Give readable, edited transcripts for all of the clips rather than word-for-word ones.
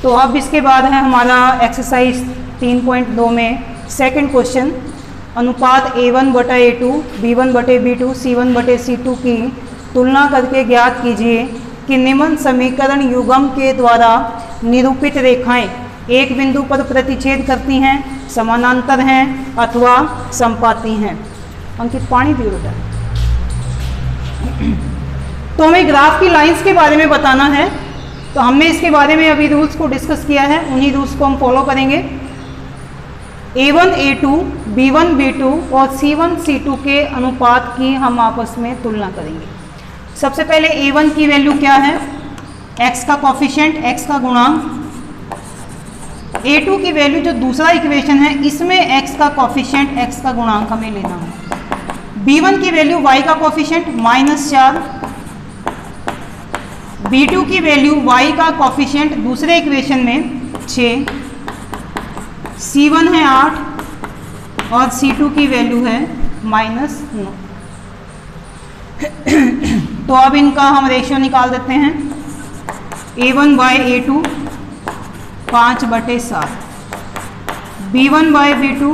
तो अब इसके बाद है हमारा एक्सरसाइज 3.2 में सेकंड क्वेश्चन, अनुपात A1/A2, B1/B2, C1/C2 की तुलना करके ज्ञात कीजिए कि निम्न समीकरण युग्म के द्वारा निरूपित रेखाएं एक बिंदु पर प्रतिच्छेद करती हैं, समानांतर हैं अथवा समपाती हैं। अंकित पानी पी बेटा। तो हमें ग्राफ की लाइंस के बारे में बताना है, तो हमने इसके बारे में अभी रूल्स को डिस्कस किया है, उन्हीं रूल्स को हम फॉलो करेंगे। A1/A2, B1/B2 और C1/C2 के अनुपात की हम आपस में तुलना करेंगे। सबसे पहले A1 की वैल्यू क्या है, x का कॉफिशिएंट, x का गुणांक। A2 की वैल्यू जो दूसरा इक्वेशन है इसमें x का कॉफिशिएंट, x का गुणांक हमें लेना है। B1 की वैल्यू y का कॉफिशिएंट -4, B2 की वैल्यू y का कॉफिशिएंट दूसरे इक्वेशन में 6, C1 है 8 और C2 की वैल्यू है -9। तो अब इनका हम रेशियो निकाल देते हैं। A1/A2 5/7, B1/B2,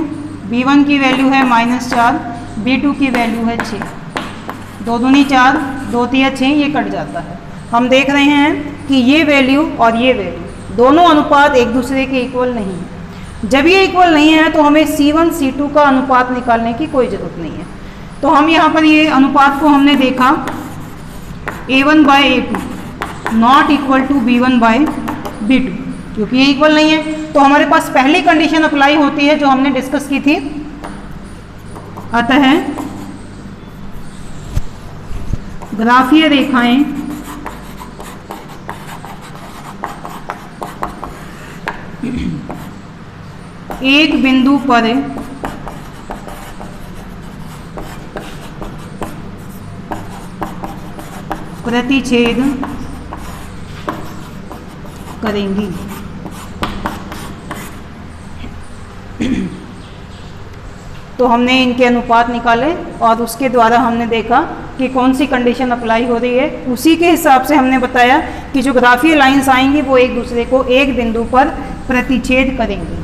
B1 की वैल्यू है -4, B2 की वैल्यू है 6, 2 दूनी 4, 2 तिया 6, ये कट जाता है। हम देख रहे हैं कि ये वैल्यू और ये वैल्यू दोनों अनुपात एक दूसरे के इक्वल नहीं है। जब ये इक्वल नहीं है तो हमें C1/C2 का अनुपात निकालने की कोई ज़रूरत नहीं है। तो हम यहाँ पर ये अनुपात को हमने देखा A1/A2 not equal to B1/B2, क्योंकि ये इक्वल नहीं है तो हमारे पास पहली कंडीशन अप्लाई होती है जो हमने डिस्कस की थी। अतः ग्राफीय रेखाएं एक बिंदु पर प्रतिच्छेद करेंगी। तो हमने इनके अनुपात निकाले और उसके द्वारा हमने देखा कि कौन सी कंडीशन अप्लाई हो रही है। उसी के हिसाब से हमने बताया कि जो ग्राफीय लाइंस आएंगी वो एक दूसरे को एक बिंदु पर प्रतिच्छेद करेंगी।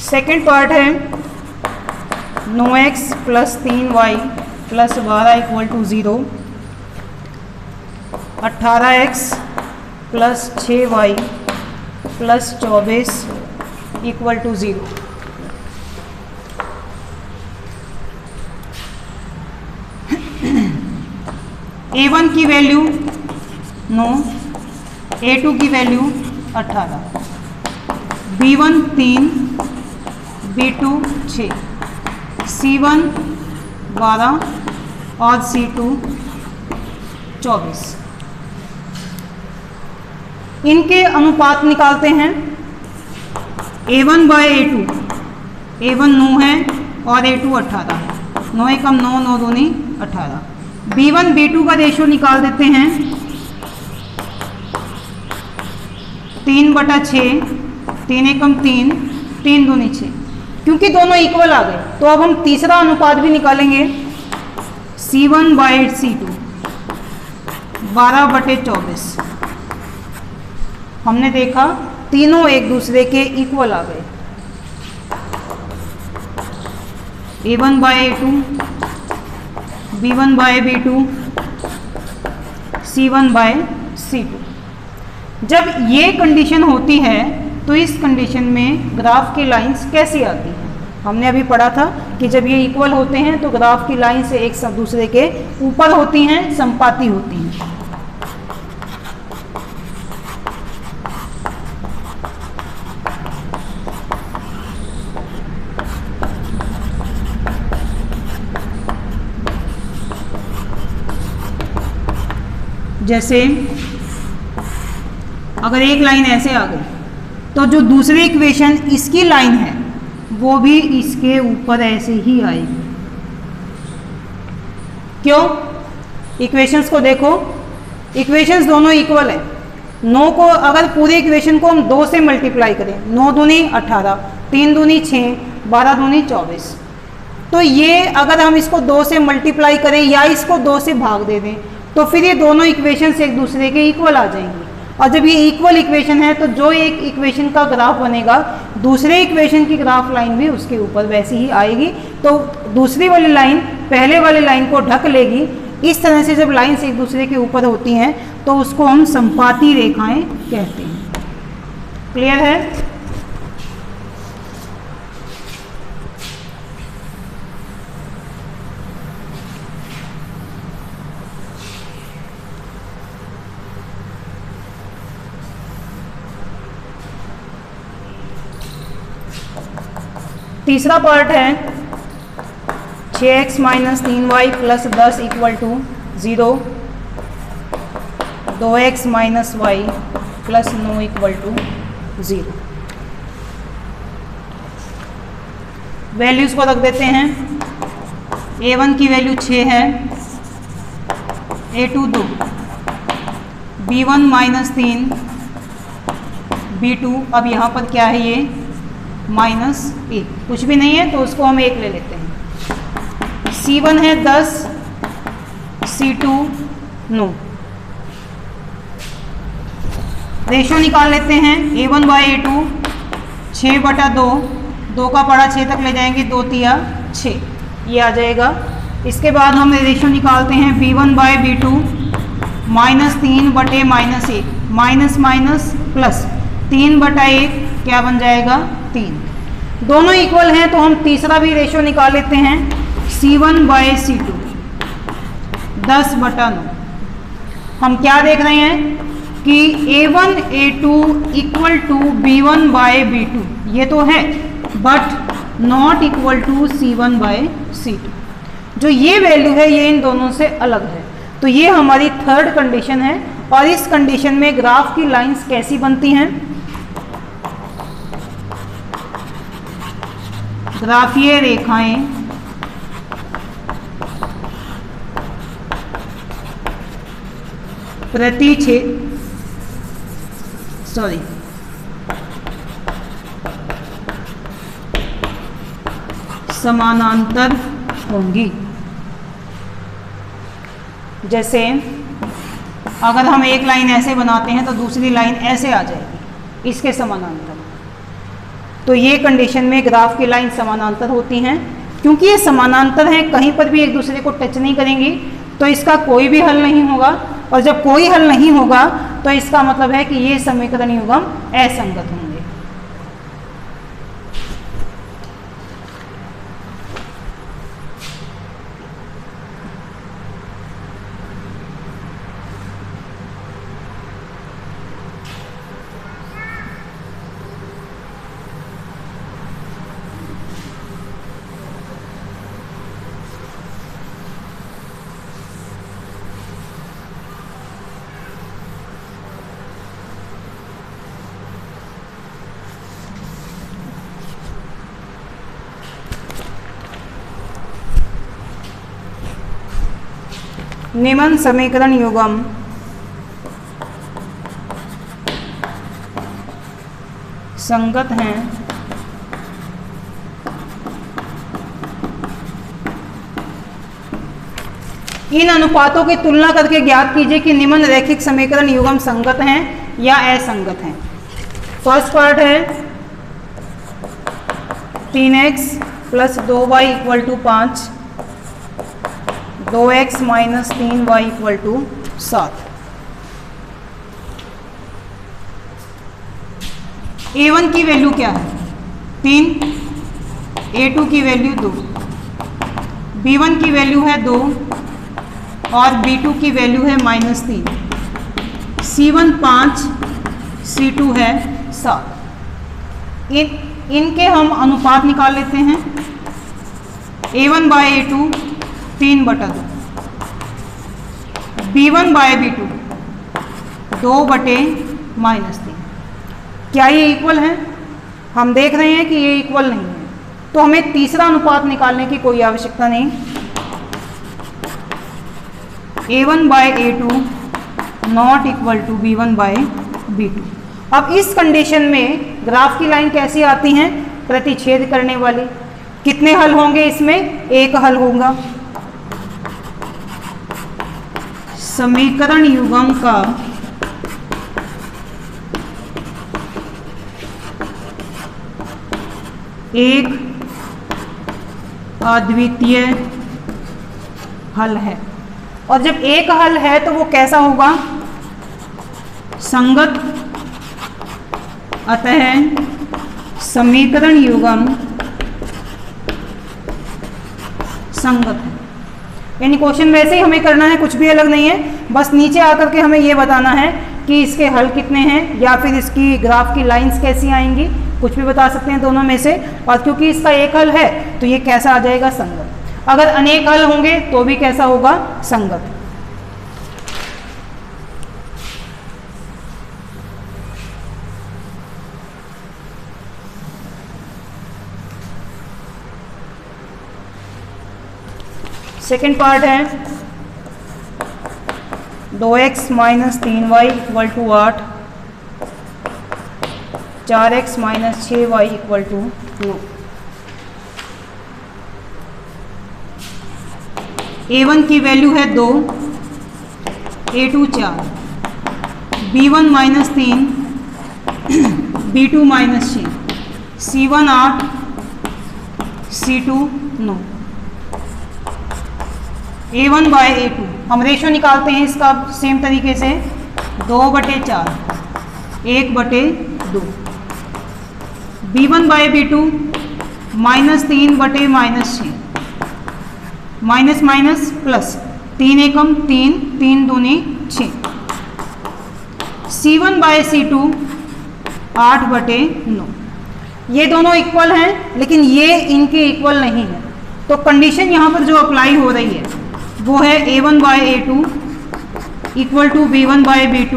सेकेंड पार्ट है 9x + 3y + 12 = 0, 18x + 6y + 24 = 0। A1 की वैल्यू 9, A2 की वैल्यू 18, B1 3, B2 6, C1 12 और C2 24। इनके अनुपात निकालते हैं। A1/A2, A1 9 है और A2 18 है, 9 एकम 9, 9 दूनी 18। B1/B2 का रेशियो निकाल देते हैं 3/6, 3 एकम 3, 3 दूनी 6, क्योंकि दोनों इक्वल आ गए। तो अब हम तीसरा अनुपात भी निकालेंगे, C1/C2 12/24। हमने देखा तीनों एक दूसरे के इक्वल आ गए। A1/A2, B1/B2, C1/C2। जब ये कंडीशन होती है तो इस कंडीशन में ग्राफ की लाइंस कैसी आती हैं? हमने अभी पढ़ा था कि जब ये इक्वल होते हैं तो ग्राफ की लाइन से एक दूसरे के ऊपर होती हैं, समपाती होती हैं। जैसे अगर एक लाइन ऐसे आ गई तो जो दूसरी इक्वेशन इसकी लाइन है वो भी इसके ऊपर ऐसे ही आएगी। क्यों? इक्वेशंस को देखो, इक्वेशंस दोनों इक्वल है 9 को अगर पूरे इक्वेशन को हम 2 से मल्टीप्लाई करें, 9 दूनी 18, 3 दूनी 6, 12 दूनी 24, तो ये अगर हम इसको 2 से मल्टीप्लाई करें या इसको 2 से भाग दे दें तो फिर ये दोनों इक्वेशन एक दूसरे के इक्वल आ जाएंगी। और जब ये इक्वल इक्वेशन है तो जो एक इक्वेशन का ग्राफ बनेगा दूसरे इक्वेशन की ग्राफ लाइन भी उसके ऊपर वैसी ही आएगी, तो दूसरी वाली लाइन पहले वाली लाइन को ढक लेगी। इस तरह से जब लाइन्स एक दूसरे के ऊपर होती हैं तो उसको हम संपाती रेखाएं कहते हैं। क्लियर है? तीसरा पार्ट है 6x minus 3y plus 10 equal to 0, 2x minus Y plus 9 equal to 0। Values को रख देते हैं। a1 की वैल्यू 6 है, a2 2, b1 माइनस 3, b2 अब यहाँ पर क्या है ये माइनस 1, कुछ भी नहीं है तो उसको हम 1 ले लेते हैं। c1 है 10, c2 9। रेशो निकाल लेते हैं। a1 बाई a2 6/2, 2 का पढ़ा 6 तक ले जाएंगे, 2 तिया 6, ये आ जाएगा। इसके बाद हम रेशो निकालते हैं b1 by b2 -3/-1, minus minus plus 3/1 क्या बन जाएगा 3। दोनों इक्वल हैं तो हम तीसरा भी रेशो निकाल लेते हैं। c1 by c2 10/9। हम क्या देख रहे हैं कि a1 a2 equal to b1 by b2, ये तो है but not equal to c1 by c2। जो ये वैल्यू है ये इन दोनों से अलग है, तो ये हमारी थर्ड कंडीशन है। और इस कंडीशन में ग्राफ की लाइंस कैसी बनती हैं? ग्राफीय रेखाएं समानांतर होंगी। जैसे अगर हम एक लाइन ऐसे बनाते हैं तो दूसरी लाइन ऐसे आ जाएगी इसके समानांतर, तो ये कंडीशन में ग्राफ की लाइन समानांतर होती हैं। क्योंकि ये समानांतर हैं, कहीं पर भी एक दूसरे को टच नहीं करेंगी, तो इसका कोई भी हल नहीं होगा। और जब कोई हल नहीं होगा तो इसका मतलब है कि ये समीकरण युग्म असंगत होंगे। निम्न समीकरण युग्म संगत हैं इन अनुपातों की तुलना करके ज्ञात कीजिए कि निम्न रैखिक समीकरण युग्म संगत हैं या असंगत हैं। फर्स्ट पार्ट है 3x plus 2y equal to 5, 2x minus 3y equal to 7। a1 की वैल्यू क्या है 3, a2 की वैल्यू 2, b1 की वैल्यू है 2 और b2 की वैल्यू है -3, c1 5, c2 है 7। इनके हम अनुपात निकाल लेते हैं। a1 by a2 3/2, b1 by b2 2/-3। क्या ये इक्वल है? हम देख रहे हैं कि ये इक्वल नहीं है, तो हमें तीसरा अनुपात निकालने की कोई आवश्यकता नहीं। a1 by a2 not equal to b1 by B2। अब इस कंडीशन में ग्राफ की लाइन कैसी आती हैं? प्रतिच्छेद करने वाली। कितने हल होंगे इसमें? एक हल होगा। समीकरण युग्म का एक अद्वितीय हल है। और जब एक हल है तो वो कैसा होगा? संगत। अतः समीकरण युग्म संगत है। यानी क्वेश्चन वैसे ही हमें करना है, कुछ भी अलग नहीं है, बस नीचे आकर के हमें ये बताना है कि इसके हल कितने हैं या फिर इसकी ग्राफ की लाइंस कैसी आएंगी, कुछ भी बता सकते हैं दोनों में से। और क्योंकि इसका एक हल है तो ये कैसा आ जाएगा? संगत। अगर अनेक हल होंगे तो भी कैसा होगा? संगत। सेकेंड पार्ट है 2x minus 3y equal to 8, 4x minus 6y equal to 9। a1 की वैल्यू है 2, a2 4, b1 minus 3, b2 minus 6, c1 8, c2 9। a1 by a2 हम रेशो निकालते हैं इसका सेम तरीके से, 2/4, 1/2। b1 by b2 -3/-6, minus minus plus, 3 एकम 3, 3 दूनी 6। c1 by c2 8/9। ये दोनों इक्वल हैं लेकिन ये इनके इक्वल नहीं है, तो कंडीशन यहाँ पर जो अप्लाई हो रही है वो है a1 by a2 equal to b1 by b2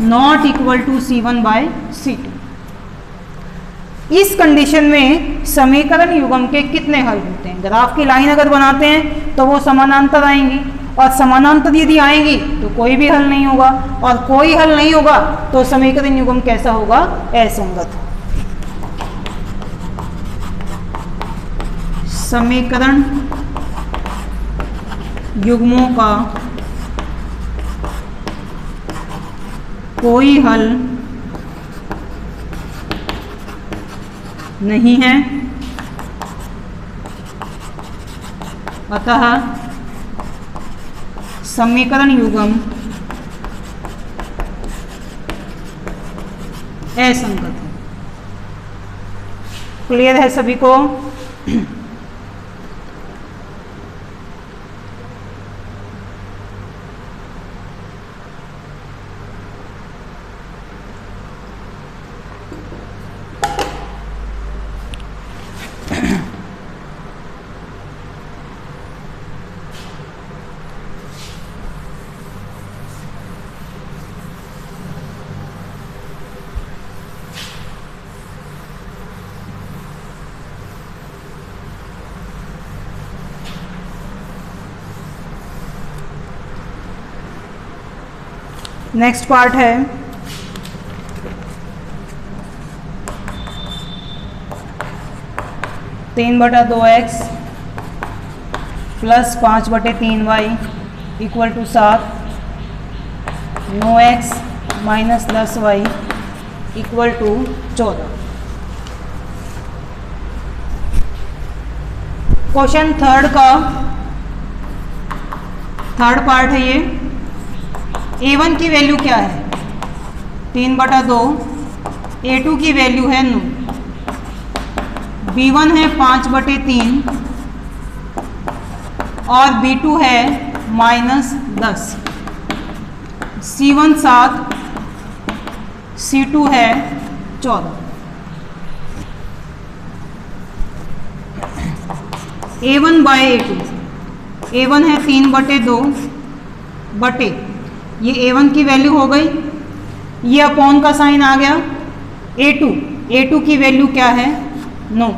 not equal to c1 by c2। इस कंडीशन में समीकरण युग्म के कितने हल होते हैं? ग्राफ की लाइन अगर बनाते हैं तो वो समानांतर आएंगी, और समानांतर यदि आएंगी तो कोई भी हल नहीं होगा, और कोई हल नहीं होगा तो समीकरण युग्म कैसा होगा? असंगत। समीकरण युग्मों का कोई हल नहीं है, अतः समीकरण युग्म असंगत है। क्लियर है सभी को? नेक्स्ट पार्ट है तीन बटा 2x plus 5/3y equal to 7, 9x minus 10y equal to 14। Question third का थर्ड पार्ट है ये। a1 की वैल्यू क्या है? 3/2, a2 की वैल्यू है 9, b1 है 5/3 और b2 है -10, c1 7, c2 है 14। a1 बाय a2, a1 है 3/2 बटे, ये a1 की वैल्यू हो गई, ये अपॉन का साइन आ गया, a2 की वैल्यू क्या है? 9।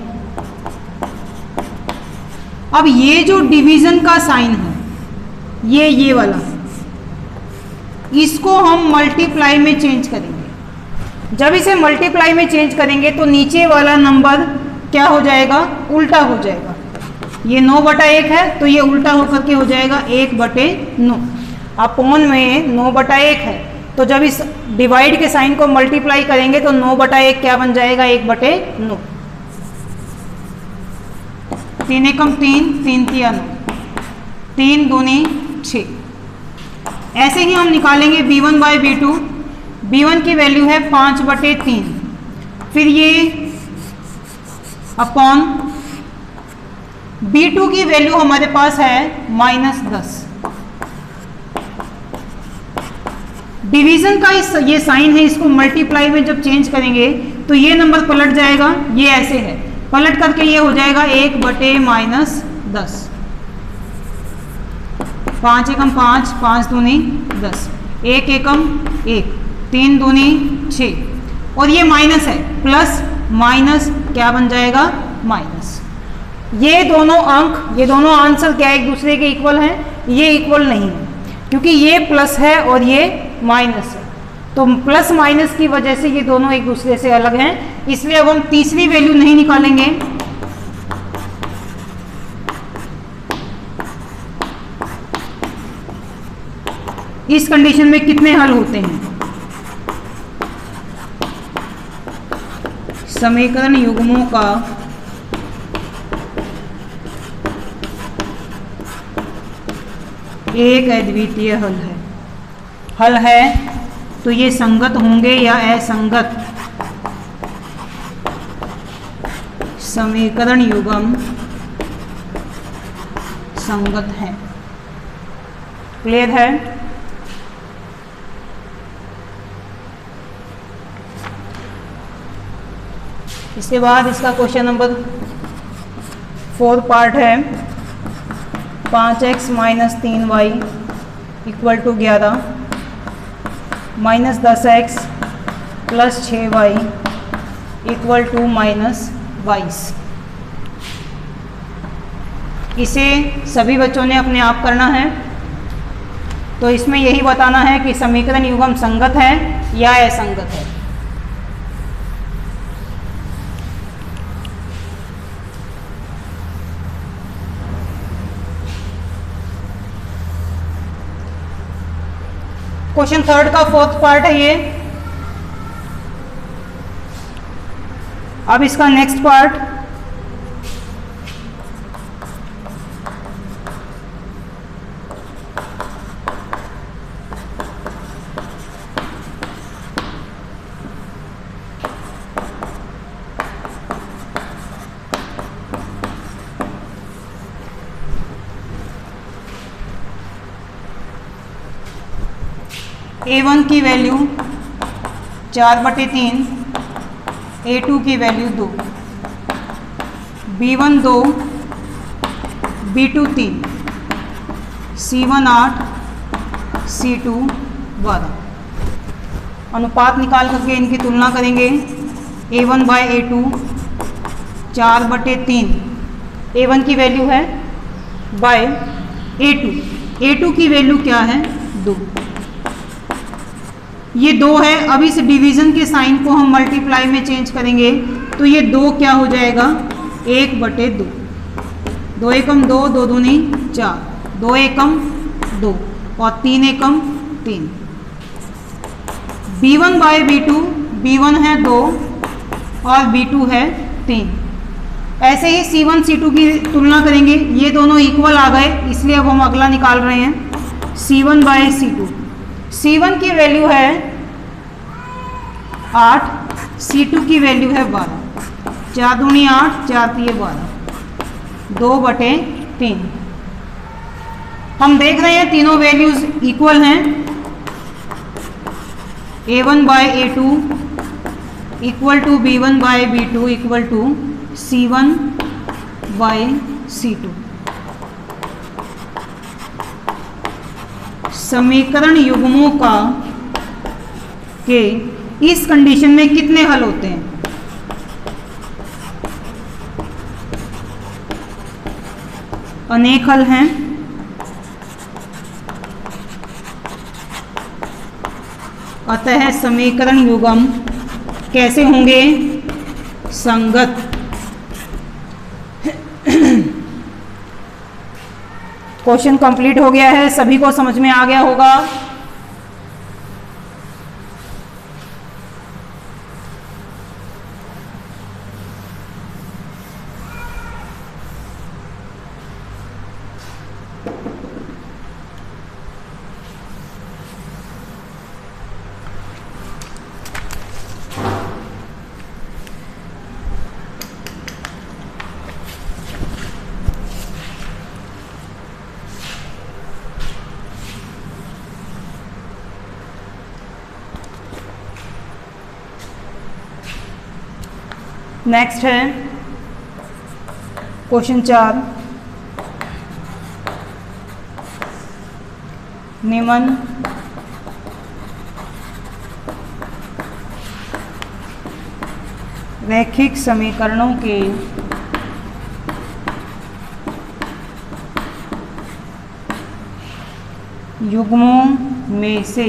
अब ये जो डिवीजन का साइन है ये वाला, इसको हम मल्टीप्लाई में चेंज करेंगे। जब इसे मल्टीप्लाई में चेंज करेंगे तो नीचे वाला नंबर क्या हो जाएगा, उल्टा हो जाएगा। ये 9/1 है तो ये उल्टा होकर के हो जाएगा 1/9। अपॉन में 9/1 है तो जब इस डिवाइड के साइन को मल्टीप्लाई करेंगे तो 9/1 क्या बन जाएगा, 1/9। 3 एकम 3, 3 तिया 9, 3 दूनी 6। ऐसे ही हम निकालेंगे b1/b2। b1 की वैल्यू है 5/3, फिर ये अपॉन b2 की वैल्यू हमारे पास है -10। डिवीजन का ये साइन है, इसको मल्टीप्लाई में जब चेंज करेंगे तो ये नंबर पलट जाएगा, ये ऐसे है, पलट करके ये हो जाएगा 1/-10। 5 एकम 5, 5 दूनी 10, 1 एकम 1, 3 दूनी 6, और ये माइनस है, प्लस माइनस क्या बन जाएगा, माइनस। ये दोनों अंक, ये दोनों आंसर क्या एक दूसरे के इक्वल हैं, ये इक्वल नहीं है क्योंकि ये प्लस है और ये माइनस है, तो प्लस माइनस की वजह से ये दोनों एक दूसरे से अलग हैं। इसलिए अब हम तीसरी वैल्यू नहीं निकालेंगे। इस कंडीशन में कितने हल होते हैं, समीकरण युग्मों का एक अद्वितीय हल है तो ये संगत होंगे या असंगत। समीकरण युग्म संगत है। क्लियर है। इसके बाद इसका क्वेश्चन नंबर 4 पार्ट है। 5x - 3y = 11 -10x + 6y = -22। इसे सभी बच्चों ने अपने आप करना है। तो इसमें यही बताना है कि समीकरण युग्म संगत है या असंगत है। क्वेश्चन 3 का 4th पार्ट है ये। अब इसका नेक्स्ट पार्ट, A1 की वैल्यू 4/3, A2 की value 2, B1 2, B2 3, C1 8, C2 12। अनुपात निकाल करके इनकी तुलना करेंगे। A1/A2 4/3, A1 की वैल्यू है बाय A2, A2 की वैल्यू क्या है, 2। ये 2 है। अब इस डिवीजन के साइन को हम मल्टीप्लाई में चेंज करेंगे तो ये 2 क्या हो जाएगा, 1/2। 2 एकम 2, 2 दूनी 4, 2 एकम 2 और 3 एकम 3। B1/B2, B1 है 2 और B2 है 3। ऐसे ही C1 C2 की तुलना करेंगे। ये दोनों इक्वल आ गए, इसलिए अब हम अगला निकाल रहे हैं C1/C2। C1 की वैल्यू है 8, C2 की वैल्यू है 12। 4 दूनी 8, 4 तिये 12, 2/3। हम देख रहे हैं तीनों वैल्यूज इक्वल हैं। A1/A2 = B1/B2 = C1/C2। समीकरण युग्मों का के इस कंडीशन में कितने हल होते हैं, अनेक हल हैं। अतः समीकरण युग्म कैसे होंगे? संगत। क्वेश्चन कंप्लीट हो गया है, सभी को समझ में आ गया होगा। नेक्स्ट है क्वेश्चन 4। निम्न रैखिक समीकरणों के युग्मों में से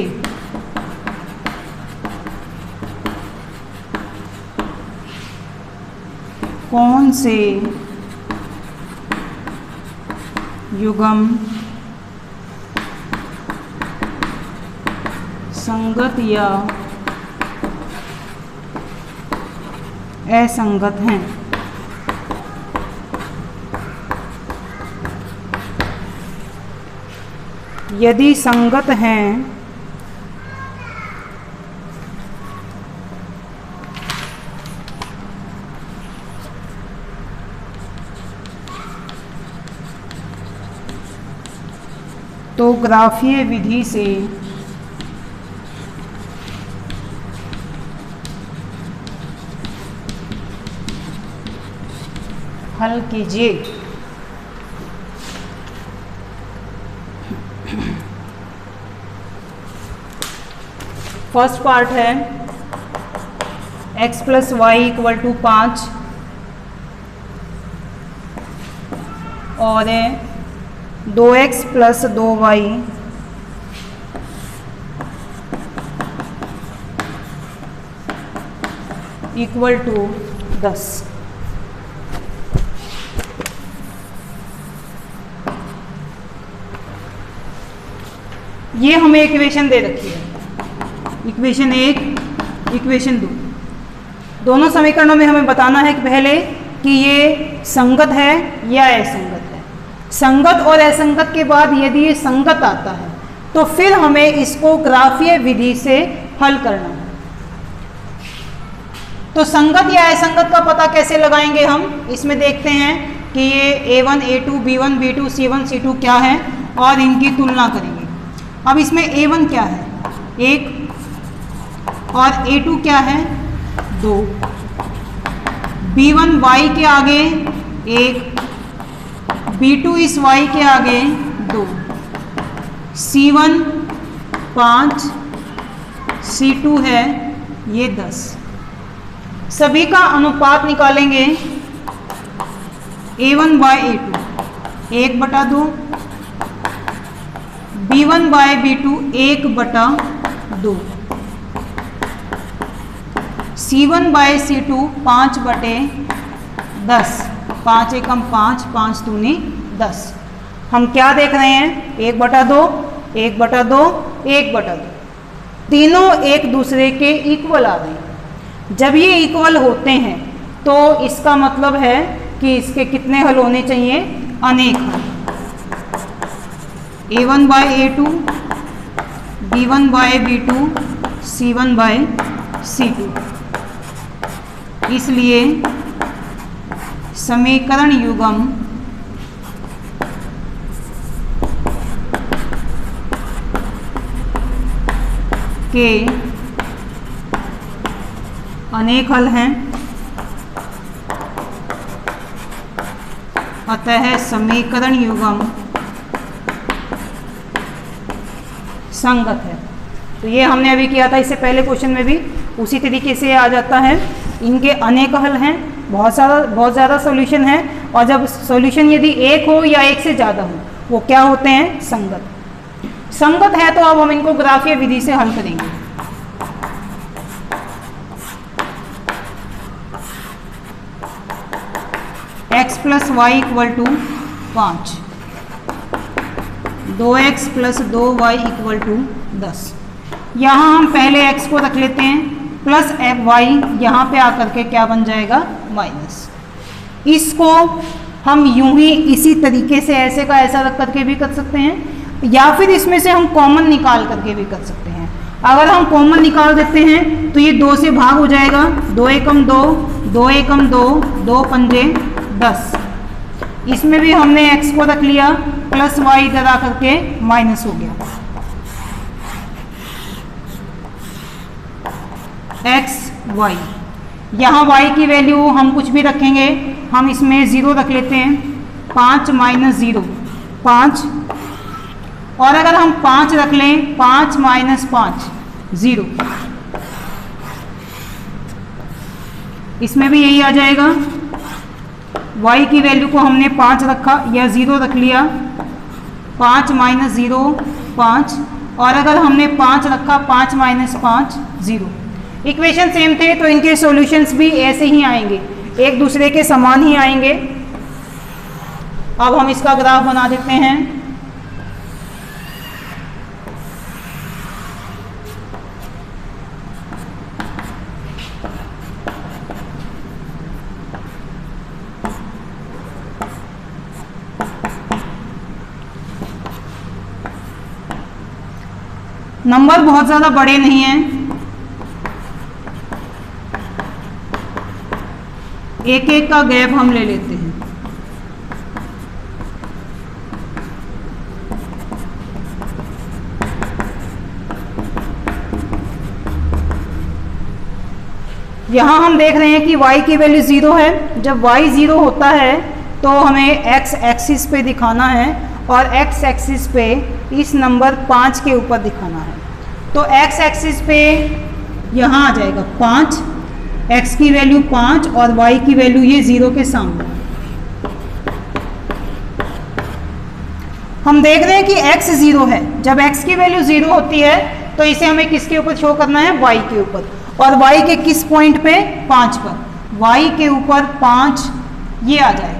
कौन से युग्म संगत या असंगत हैं? यदि संगत हैं तो ग्राफीय विधि से हल कीजिए। फर्स्ट पार्ट है x + y = 5 और 2x + 2y = 10। ये हमें इक्वेशन दे रखी है, इक्वेशन 1, इक्वेशन 2। दोनों समीकरणों में हमें बताना है कि पहले कि ये संगत है या असंगत है। संगत और असंगत के बाद यदि ये संगत आता है तो फिर हमें इसको ग्राफीय विधि से हल करना है। तो संगत या असंगत का पता कैसे लगाएंगे हम? इसमें देखते हैं कि ये a1, a2, b1, b2, c1, c2 क्या है और इनकी तुलना करेंगे। अब इसमें a1 क्या है? 1 और a2 क्या है? 2। b1 y के आगे 1, b2 इस y के आगे 2, c1 5, c2 है ये 10। सभी का अनुपात निकालेंगे a1 by a2 1/2, b1 by b2 1/2, c1 by c2 5/10, 5 एकम 5, 5 दूनी 10। हम क्या देख रहे हैं? 1/2, 1/2, 1/2, तीनों एक दूसरे के इक्वल आ रहे हैं। जब ये इक्वल होते हैं तो इसका मतलब है कि इसके कितने हल होने चाहिए? अनेक हल। a1 by a2, b1 by b2, c1 by c2। इसलिए समीकरण युग्म के अनेक हल हैं, अतः समीकरण युग्म संगत है। तो ये हमने अभी किया था, इससे पहले क्वेश्चन में भी उसी तरीके से आ जाता है। इनके अनेक हल हैं, बहुत ज़्यादा सॉल्यूशन है, और जब सॉल्यूशन यदि एक हो या एक से ज़्यादा हो वो क्या होते हैं? संगत। संगत है तो अब हम इनको ग्राफीय विधि से हल करेंगे। Plus Y equal to 5, 2x plus 2y equal to 10। यहाँ हम पहले x को रख लेते हैं प्लस y, यहाँ पे आकर के क्या बन जाएगा माइनस। इसको हम यूं ही इसी तरीके से ऐसे का ऐसा रख करके भी कर सकते हैं, या फिर इसमें से हम कॉमन निकाल करके भी कर सकते हैं। अगर हम कॉमन निकाल देते हैं तो ये 2 से भाग हो जाएगा, 2 एकम 2, 2 एकम 2, 2 पंजे 10। इसमें भी हमने x को रख लिया प्लस y इधर आकर के माइनस हो गया, x y। यहाँ y की वैल्यू हम कुछ भी रखेंगे, हम इसमें 0 रख लेते हैं, 5 माइनस 0 5, और अगर हम 5 रख लें 5 माइनस 5 0, इसमें भी यही आ जाएगा। y की वैल्यू को हमने 5 रखा या 0 रख लिया, 5 माइनस 0 5, और अगर हमने 5 रखा 5 माइनस 5 0। इक्वेशन सेम थे तो इनके सॉल्यूशंस भी ऐसे ही आएंगे, एक दूसरे के समान ही आएंगे। अब हम इसका ग्राफ बना देते हैं। नंबर बहुत ज़्यादा बड़े नहीं हैं, एक एक का गैप हम ले लेते हैं। यहाँ हम देख रहे हैं कि y की वैल्यू 0 है। जब y 0 होता है तो हमें x एक्सिस पे दिखाना है और x एक्सिस पे इस नंबर 5 के ऊपर दिखाना है। तो x एक्सिस पे यहाँ आ जाएगा 5, x की वैल्यू 5 और y की वैल्यू ये 0 के सामने। हम देख रहे हैं कि x 0 है। जब x की वैल्यू 0 होती है तो इसे हमें किसके ऊपर शो करना है, y के ऊपर। और y के किस पॉइंट पे, 5 पर। y के ऊपर 5 ये आ जाएगा।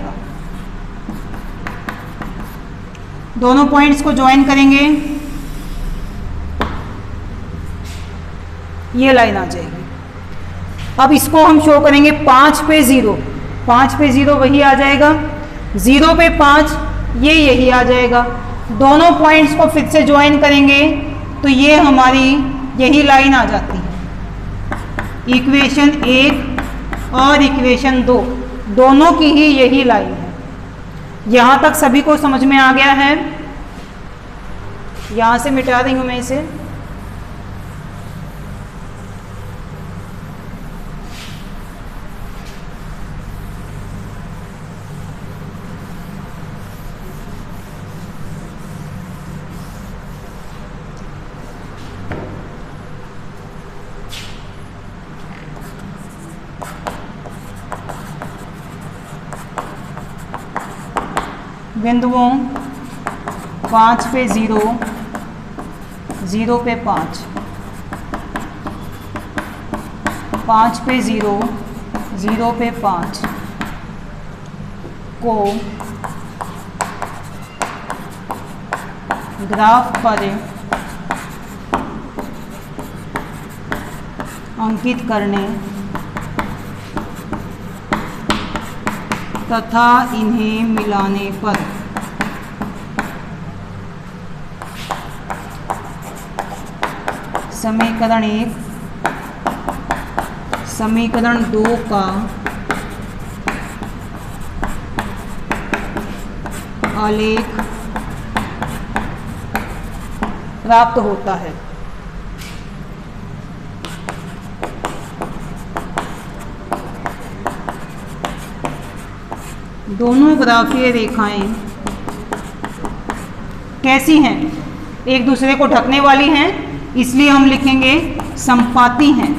दोनों पॉइंट्स को ज्वाइन करेंगे, ये लाइन आ जाएगी। अब इसको हम शो करेंगे 5 पे 0, 5 पे 0 वही आ जाएगा, 0 पे 5 ये यही आ जाएगा। दोनों पॉइंट्स को फिर से ज्वाइन करेंगे तो ये हमारी यही लाइन आ जाती है। इक्वेशन 1 और इक्वेशन 2 दोनों की ही यही लाइन है। यहाँ तक सभी को समझ में आ गया है। यहाँ से मिटा रही हूँ मैं इसे। बिंदुओं 5 पे 0, 0 पे 5, 5 पे 0, 0 पे 5 को ग्राफ पर अंकित करने तथा इन्हें मिलाने पर समीकरण 1 समीकरण 2 का आलेख प्राप्त होता है। दोनों ग्राफीय रेखाएं कैसी हैं, एक दूसरे को ढकने वाली हैं, इसलिए हम लिखेंगे संपाती हैं।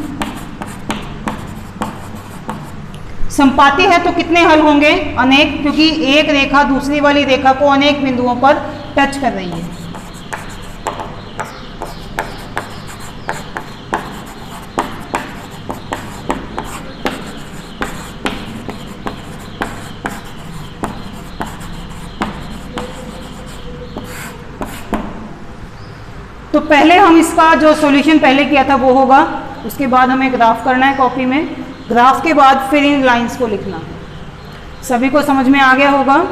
संपाती है तो कितने हल होंगे, अनेक, क्योंकि एक रेखा दूसरी वाली रेखा को अनेक बिंदुओं पर टच कर रही है। पहले हम इसका जो सॉल्यूशन पहले किया था वो होगा, उसके बाद हमें ग्राफ करना है कॉपी में, ग्राफ के बाद फिर इन लाइंस को लिखना है। सभी को समझ में आ गया होगा?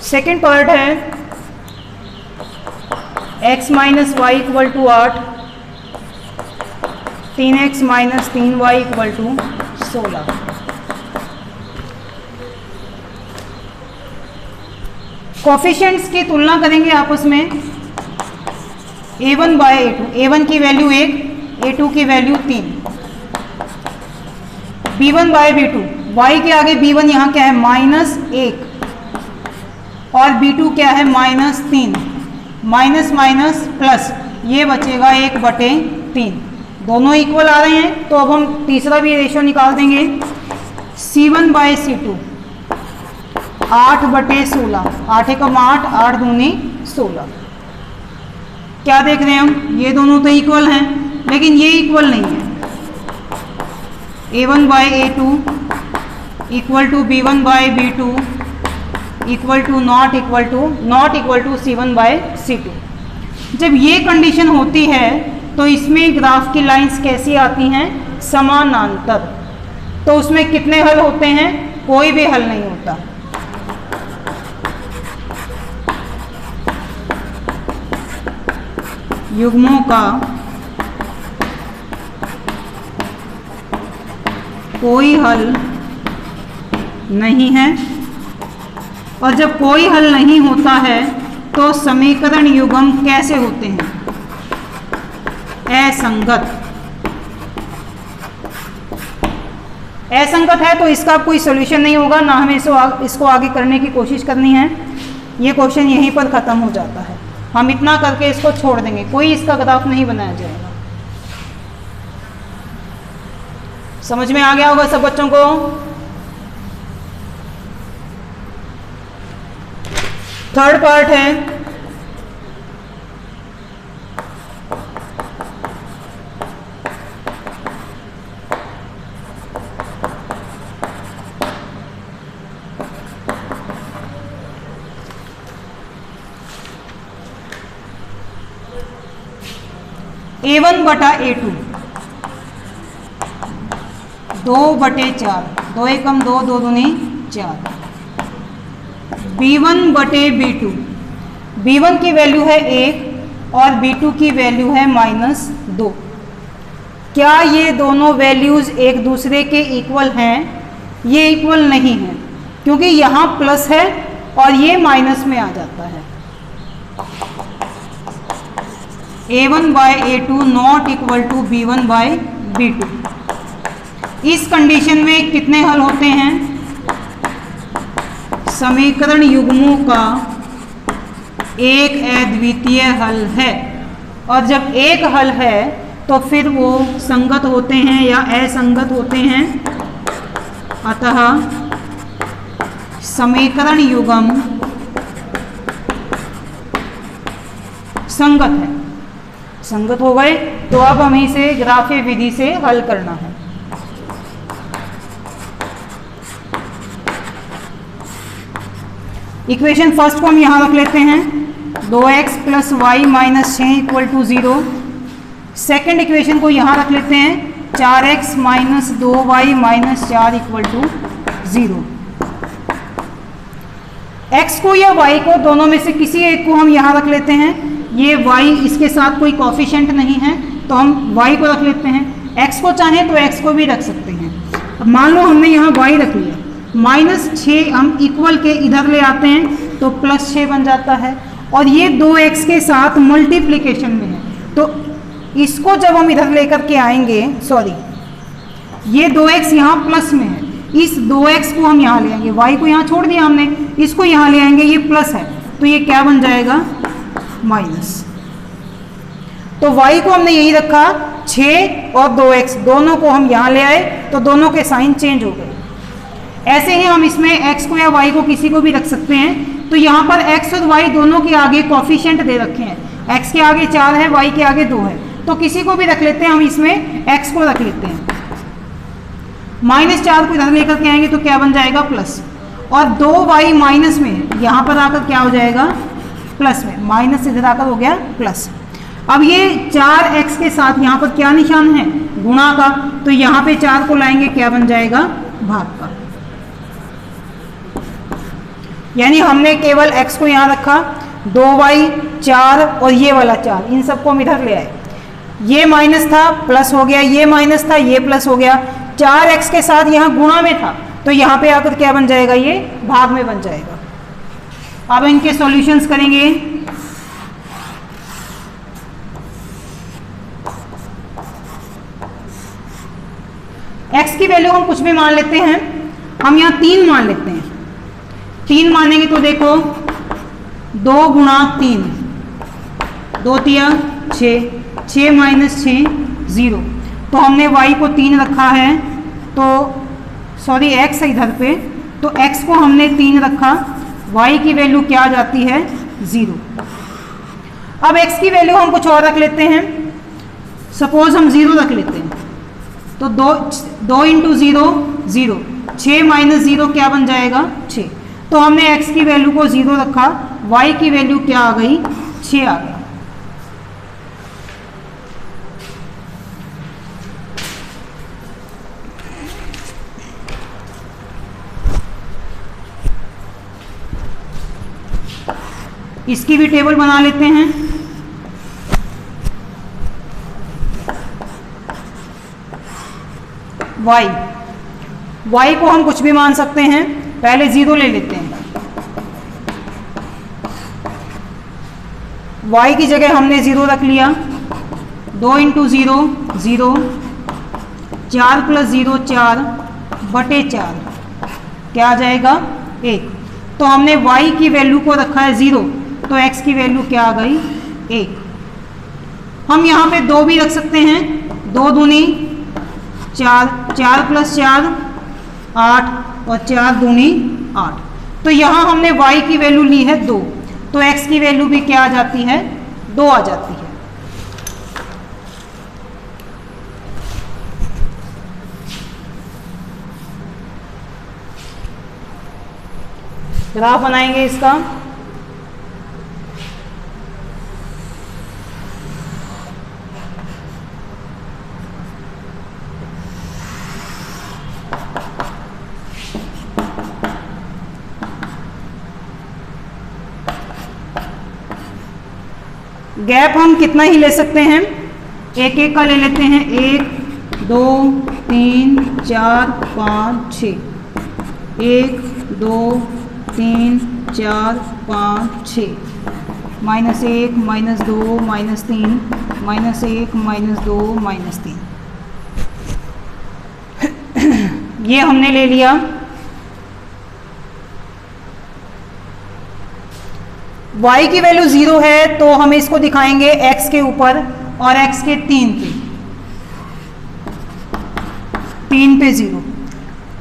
सेकेंड पार्ट है x minus Y equal to 8, 3x minus 3y equal to 16। Coefficients की तुलना करेंगे आपस में, a1 बाय a2, a1 की वैल्यू 1, a2 की value 3, b1 by b2, y के आगे b1 यहाँ क्या है -1 और b2 क्या है -3, माइनस माइनस प्लस, ये बचेगा 1/3, दोनों इक्वल आ रहे हैं। तो अब हम तीसरा भी रेशियो निकाल देंगे, c1 बाय c2 8/16, 8 एकम 8, 8 दूनी 16। क्या देख रहे हैं हम, ये दोनों तो इक्वल हैं लेकिन ये इक्वल नहीं है। a1 by a2 equal to b1 by b2 equal to not equal to c1 by c2। जब ये कंडीशन होती है तो इसमें ग्राफ की लाइंस कैसी आती हैं, समानांतर। तो उसमें कितने हल होते हैं, कोई भी हल नहीं होता। युग्मों का कोई हल नहीं है, और जब कोई हल नहीं होता है तो समीकरण युग्म कैसे होते हैं, असंगत। असंगत है तो इसका कोई सॉल्यूशन नहीं होगा, ना हमें इसको आगे करने की कोशिश करनी है। ये क्वेश्चन यहीं पर ख़त्म हो जाता है, हम इतना करके इसको छोड़ देंगे, कोई इसका ग्राफ नहीं बनाया जाएगा। समझ में आ गया होगा सब बच्चों को? थर्ड पार्ट है a1 बटा a2, 2/4, 2 एकम 2, 2 दूनी 4, b1 बटे b2, b1 की वैल्यू है 1 और b2 की वैल्यू है -2। क्या ये दोनों वैल्यूज़ एक दूसरे के इक्वल हैं? ये इक्वल नहीं है, क्योंकि यहाँ प्लस है और ये माइनस में आ जाता है। a1 by a2 not equal to b1 by b2। इस कंडीशन में कितने हल होते हैं, समीकरण युग्मों का एक अद्वितीय हल है, और जब एक हल है तो फिर वो संगत होते हैं या असंगत होते हैं। अतः समीकरण युग्म संगत है। संगत हो गए तो अब हमें इसे ग्राफीय विधि से हल करना है। इक्वेशन फर्स्ट को हम यहाँ रख लेते हैं, 2x plus Y minus 6 equal to 0। Second equation को यहाँ रख लेते हैं, 4x minus 2y minus 4 equal to 0। x को या y को, दोनों में से किसी एक को हम यहाँ रख लेते हैं। ये y इसके साथ कोई कॉफिशिएंट नहीं है तो हम y को रख लेते हैं। x को चाहें तो x को भी रख सकते हैं। अब मान लो हमने यहाँ y रख लिया, -6 हम इक्वल के इधर ले आते हैं तो +6 बन जाता है, और ये 2x के साथ मल्टीप्लिकेशन में है, तो इसको जब हम इधर लेकर के आएंगे, सॉरी ये 2x यहाँ प्लस में है, इस 2x को हम यहाँ ले आएंगे, y को यहाँ छोड़ दिया हमने, इसको यहाँ ले आएंगे, ये प्लस है तो ये क्या बन जाएगा, माइनस। तो y को हमने यही रखा 6 और 2x, दोनों को हम यहाँ ले आए तो दोनों के साइन चेंज हो गए। ऐसे ही हम इसमें x को या y को किसी को भी रख सकते हैं। तो यहाँ पर x और y दोनों के आगे कोफिशिएंट दे रखे हैं, x के आगे 4 है, y के आगे 2 है, तो किसी को भी रख लेते हैं, हम इसमें x को रख लेते हैं। -4 को इधर लेकर के आएंगे तो क्या बन जाएगा प्लस, और 2y माइनस में यहाँ पर आकर क्या हो जाएगा प्लस में, माइनस इधर आकर हो गया प्लस। अब ये 4x के साथ यहाँ पर क्या निशान है गुणा का, तो यहाँ पे 4 को लाएंगे क्या बन जाएगा भाग का। यानी हमने केवल x को यहाँ रखा, 2y 4 और ये वाला 4, इन सबको हम इधर ले आए। ये माइनस था प्लस हो गया, ये माइनस था ये प्लस हो गया, 4x के साथ यहाँ गुणा में था तो यहाँ पे आकर क्या बन जाएगा, ये भाग में बन जाएगा। अब इनके सॉल्यूशंस करेंगे। x की वैल्यू हम कुछ भी मान लेते हैं, हम यहाँ 3 मान लेते हैं। 3 मानेंगे तो देखो 2 गुणा 3, 2 तिया 6, 6 माइनस 6 0। तो हमने y को 3 रखा है, तो सॉरी x है इधर पे, तो x को हमने 3 रखा, y की वैल्यू क्या आ जाती है 0। अब x की वैल्यू हम कुछ और रख लेते हैं, सपोज हम 0 रख लेते हैं, तो 2 इंटू 0 0, 6 माइनस 0 क्या बन जाएगा 6। तो हमने x की वैल्यू को 0 रखा, y की वैल्यू क्या आ गई 6 आ गई। इसकी भी टेबल बना लेते हैं। y को हम कुछ भी मान सकते हैं, पहले 0 ले लेते हैं। y की जगह हमने 0 रख लिया, 2 इंटू 0 0, 4 प्लस 0 4 बटे 4 क्या आ जाएगा 1। तो हमने y की वैल्यू को रखा है 0, तो x की वैल्यू क्या आ गई 1। हम यहाँ पे 2 भी रख सकते हैं, 2 दूनी 4, 4 प्लस 4 8 और 4 दूनी 8। तो यहाँ हमने y की वैल्यू ली है 2, तो x की वैल्यू भी क्या आ जाती है 2 आ जाती है। ग्राफ बनाएंगे इसका। गैप हम कितना ही ले सकते हैं, एक एक का ले लेते हैं, 1 2 3 4 5 6, 1 2 3 4 5 6, -1 -2 -3 -1 -2 -3 ये हमने ले लिया। y की वैल्यू 0 है तो हम इसको दिखाएंगे x के ऊपर और x के 3 पे 0।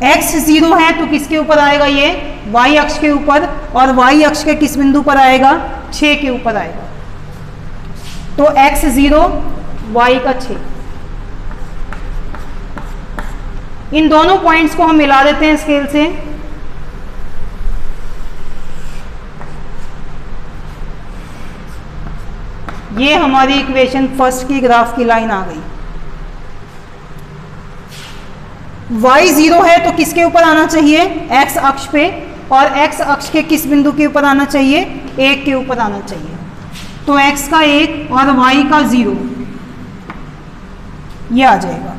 x 0 है तो किसके ऊपर आएगा, ये y अक्ष के ऊपर, और y अक्ष के किस बिंदु पर आएगा 6 के ऊपर आएगा। तो x 0 y का 6। इन दोनों पॉइंट्स को हम मिला देते हैं स्केल से। ये हमारी इक्वेशन फर्स्ट की ग्राफ की लाइन आ गई। y 0 है तो किसके ऊपर आना चाहिए, x अक्ष पे, और x अक्ष के किस बिंदु के ऊपर आना चाहिए, 1 के ऊपर आना चाहिए। तो x का 1 और y का 0 ये आ जाएगा।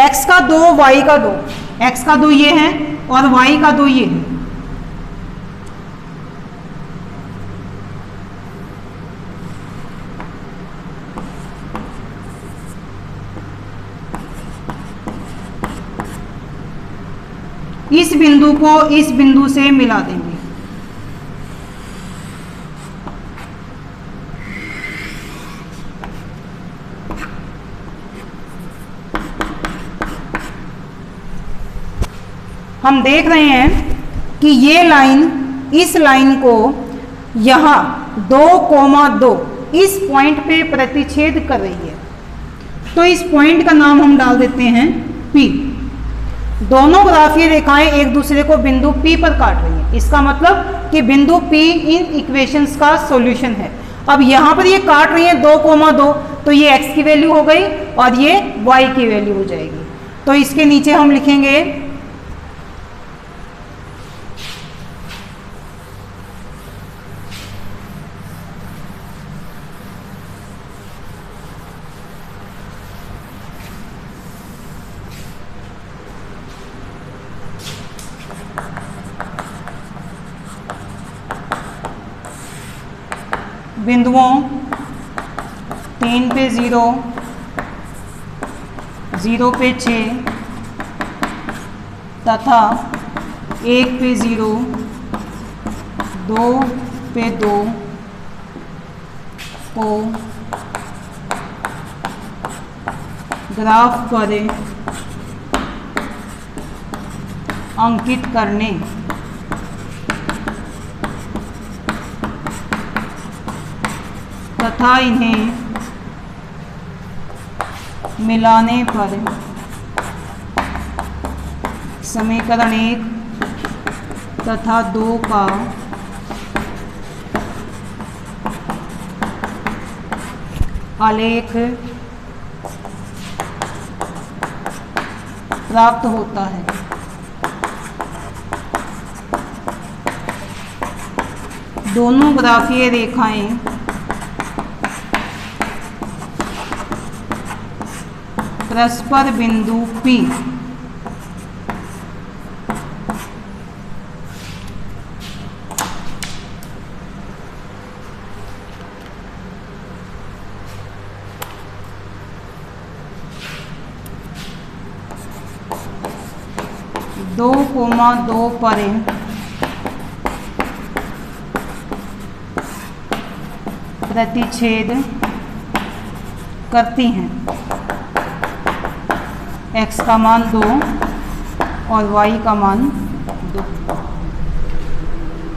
x का 2 y का 2, x का 2 ये है और y का 2 ये है। इस बिंदु को इस बिंदु से मिला देंगे। हम देख रहे हैं कि ये लाइन इस लाइन को यहाँ 2,2 इस पॉइंट पे प्रतिच्छेद कर रही है, तो इस पॉइंट का नाम हम डाल देते हैं P। दोनों ग्राफीय रेखाएं एक दूसरे को बिंदु P पर काट रही हैं, इसका मतलब कि बिंदु P इन इक्वेशंस का सॉल्यूशन है। अब यहाँ पर ये काट रही है 2,2, तो ये x की वैल्यू हो गई और ये y की वैल्यू हो जाएगी। तो इसके नीचे हम लिखेंगे बिंदुओं 3 पे 0, 0 पे 6 तथा 1 पे 0, 2 पे 2 को ग्राफ पर अंकित करने तथा इन्हें मिलाने पर समीकरण 1 तथा 2 का आलेख प्राप्त होता है। दोनों ग्राफीय रेखाएं परस्पर बिंदु P दो कोमा 2 पर प्रतिच्छेद करती हैं। x का मान 2 और y का मान 2।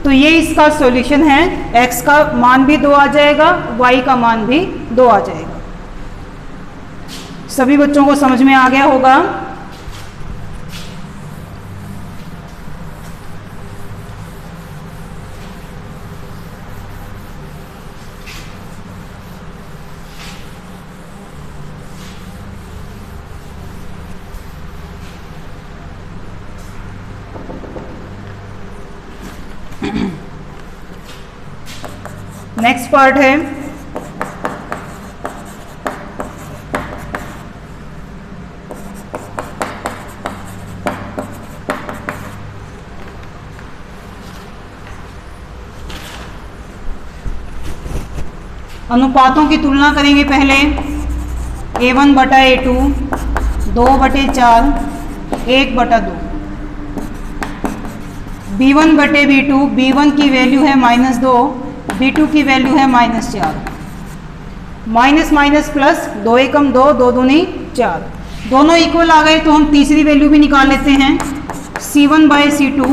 तो ये इसका सॉल्यूशन है। x का मान भी 2 आ जाएगा, y का मान भी 2 आ जाएगा। सभी बच्चों को समझ में आ गया होगा। नेक्स्ट पार्ट है अनुपातों की तुलना करेंगे। पहले A1 बटा A2 2/4 1/2, B1 बटे B2, B1 की वैल्यू है -2, B2 की वैल्यू है -4। माइनस माइनस प्लस, 2 एकम 2, 2 दूनी 4, दोनों इक्वल आ गए तो हम तीसरी वैल्यू भी निकाल लेते हैं। C1/C2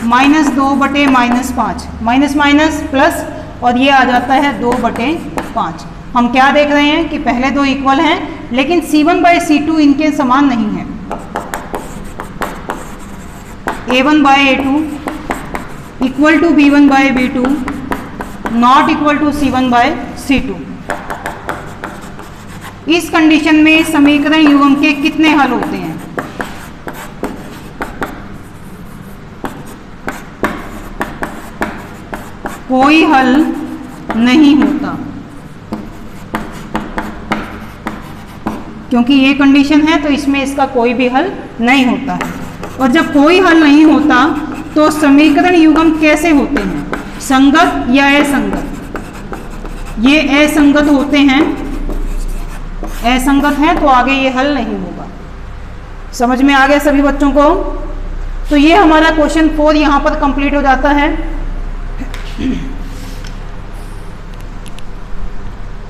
-2 बटे -5, माइनस माइनस प्लस और ये आ जाता है 2/5। हम क्या देख रहे हैं कि पहले दो इक्वल हैं लेकिन C1/C2 इनके समान नहीं है। A1/A2 equal to B1/B2 not equal to C1/C2। इस कंडीशन में समीकरण युग्म के कितने हल होते हैं? कोई हल नहीं होता, क्योंकि ये कंडीशन है तो इसमें इसका कोई भी हल नहीं होता है। और जब कोई हल नहीं होता तो समीकरण युग्म कैसे होते हैं? संगत या असंगत? ये असंगत होते हैं, असंगत हैं तो आगे ये हल नहीं होगा। समझ में आ गया सभी बच्चों को? तो ये हमारा क्वेश्चन 4 यहाँ पर कंप्लीट हो जाता है।